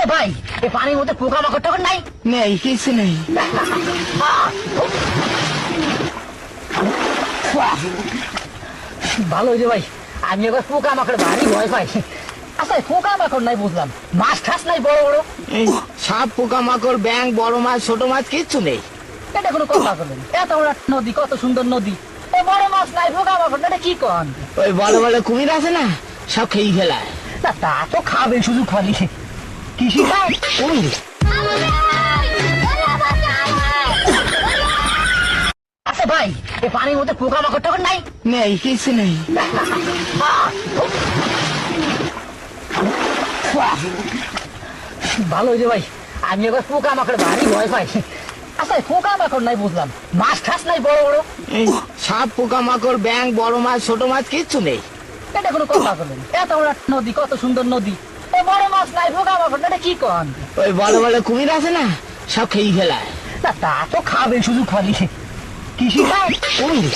আচ্ছা ভাই, এই পানির মধ্যে পোকামাকড় টাকড় নাই? নেই, কিছু নেই। ভালো হয়েছে ভাই, আমি এবার পোকামাকড় ভারী ভয় পাই। আচ্ছা পোকামাকড় নাই বুঝলাম, মাছ ঠাস নাই বড় বড়? এই সাপ, পোকামাকড়, ব্যাঙ, বড় মাছ, ছোট মাছ কিচ্ছু নেই। এটা কোনো কথা বলেন? এত বড় একটা নদী, কত সুন্দর নদী, এ বড় মাছ নাই, পোকামাকড় না, এটা কি কন? ওই বড় বড় কুমির আছে না, সব খেয়ে ফেলায়। না তা তো খাবে শুধু খালি, কৃষি খায় কুমির। আচ্ছা ভাই, এই পানির মধ্যে পোকামাকড় টাকড় নাই? নেই, কিছু নেই। ভালো হয়েছে ভাই, আমি এবার পোকামাকড় ভারী ভয় পাই। আচ্ছা পোকামাকড় নাই বুঝলাম, মাছ ঠাস নাই বড় বড়? এই সাপ, পোকামাকড়, ব্যাঙ, বড় মাছ, ছোট মাছ কিচ্ছু নেই। এটা কোনো কথা বলেন? এত বড় একটা নদী, কত সুন্দর নদী, এ বড় মাছ নাই, পোকামাকড় না, এটা কি কন? ওই বড় বড় কুমির আছে না, সব খেয়ে ফেলায়। না তা তো খাবে শুধু খালি, কৃষি খায় কুমির।